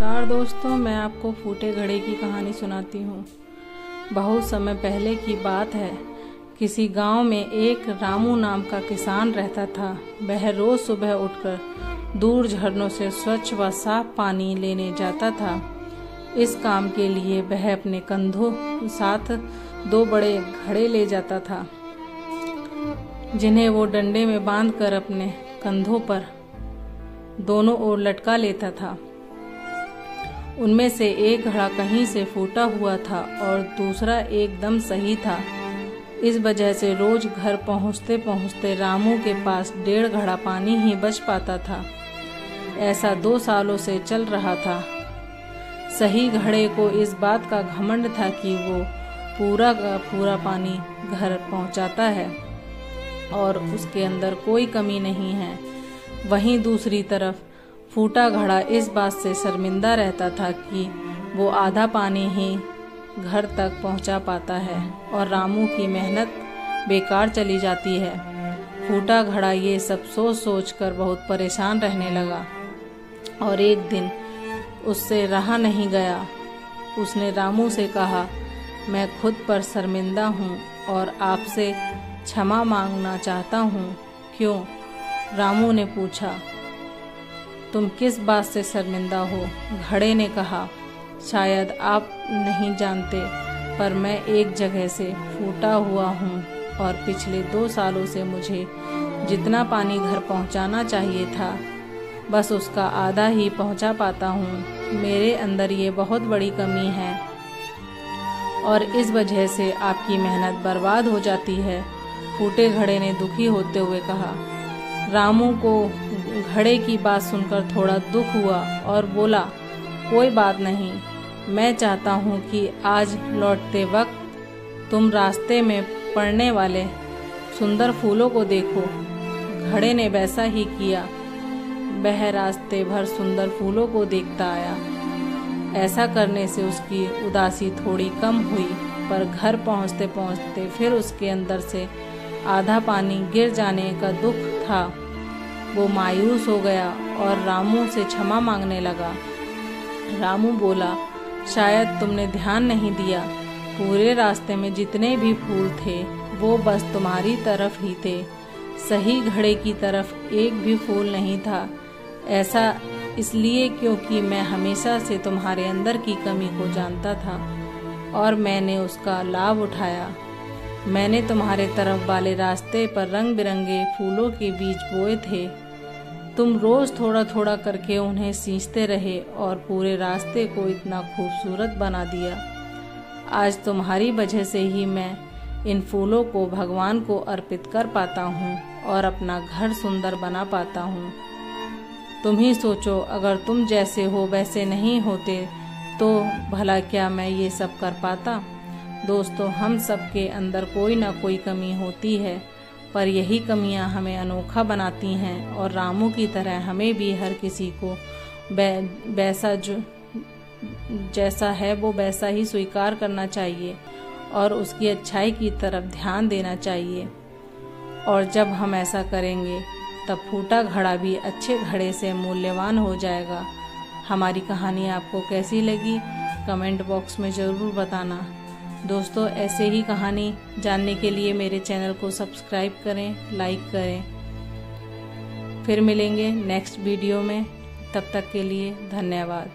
नमस्कार दोस्तों, मैं आपको फूटे घड़े की कहानी सुनाती हूँ। बहुत समय पहले की बात है। किसी गांव में एक रामू नाम का किसान रहता था। वह रोज सुबह उठकर दूर झरनों से स्वच्छ व साफ पानी लेने जाता था। इस काम के लिए वह अपने कंधों साथ 2 बड़े घड़े ले जाता था, जिन्हें वो डंडे में बांधकर अपने कंधों पर दोनों ओर लटका लेता था। उनमें से एक घड़ा कहीं से फूटा हुआ था और दूसरा एकदम सही था। इस वजह से रोज घर पहुंचते पहुंचते रामू के पास 1.5 घड़ा पानी ही बच पाता था। ऐसा 2 सालों से चल रहा था। सही घड़े को इस बात का घमंड था कि वो पूरा का पूरा पानी घर पहुंचाता है और उसके अंदर कोई कमी नहीं है। वहीं दूसरी तरफ फूटा घड़ा इस बात से शर्मिंदा रहता था कि वो आधा पानी ही घर तक पहुंचा पाता है और रामू की मेहनत बेकार चली जाती है। फूटा घड़ा ये सब सोच सोच कर बहुत परेशान रहने लगा और एक दिन उससे रहा नहीं गया। उसने रामू से कहा, मैं खुद पर शर्मिंदा हूँ और आपसे क्षमा मांगना चाहता हूँ। क्यों? रामू ने पूछा। तुम किस बात से शर्मिंदा हो? घड़े ने कहा, शायद आप नहीं जानते, पर मैं एक जगह से फूटा हुआ हूँ और पिछले 2 सालों से मुझे जितना पानी घर पहुँचाना चाहिए था, बस उसका आधा ही पहुँचा पाता हूँ। मेरे अंदर ये बहुत बड़ी कमी है और इस वजह से आपकी मेहनत बर्बाद हो जाती है। फूटे घड़े ने दुखी होते हुए कहा। रामू को घड़े की बात सुनकर थोड़ा दुख हुआ और बोला, कोई बात नहीं, मैं चाहता हूँ कि आज लौटते वक्त तुम रास्ते में पड़ने वाले सुंदर फूलों को देखो। घड़े ने वैसा ही किया। वह रास्ते भर सुंदर फूलों को देखता आया। ऐसा करने से उसकी उदासी थोड़ी कम हुई, पर घर पहुँचते पहुँचते फिर उसके अंदर से आधा पानी गिर जाने का दुख था। वो मायूस हो गया और रामू से क्षमा मांगने लगा। रामू बोला, शायद तुमने ध्यान नहीं दिया, पूरे रास्ते में जितने भी फूल थे वो बस तुम्हारी तरफ ही थे। सही घड़े की तरफ एक भी फूल नहीं था। ऐसा इसलिए क्योंकि मैं हमेशा से तुम्हारे अंदर की कमी को जानता था और मैंने उसका लाभ उठाया। मैंने तुम्हारे तरफ वाले रास्ते पर रंग बिरंगे फूलों के बीज बोए थे। तुम रोज थोड़ा थोड़ा करके उन्हें सींचते रहे और पूरे रास्ते को इतना खूबसूरत बना दिया। आज तुम्हारी वजह से ही मैं इन फूलों को भगवान को अर्पित कर पाता हूँ और अपना घर सुंदर बना पाता हूँ। तुम ही सोचो, अगर तुम जैसे हो वैसे नहीं होते तो भला क्या मैं ये सब कर पाता? दोस्तों, हम सबके अंदर कोई ना कोई कमी होती है, पर यही कमियां हमें अनोखा बनाती हैं और रामू की तरह हमें भी हर किसी को वैसा जो जैसा है वो वैसा ही स्वीकार करना चाहिए और उसकी अच्छाई की तरफ ध्यान देना चाहिए। और जब हम ऐसा करेंगे तब फूटा घड़ा भी अच्छे घड़े से मूल्यवान हो जाएगा। हमारी कहानी आपको कैसी लगी कमेंट बॉक्स में ज़रूर बताना। दोस्तों, ऐसे ही कहानी जानने के लिए मेरे चैनल को सब्सक्राइब करें, लाइक करें। फिर मिलेंगे नेक्स्ट वीडियो में। तब तक के लिए धन्यवाद।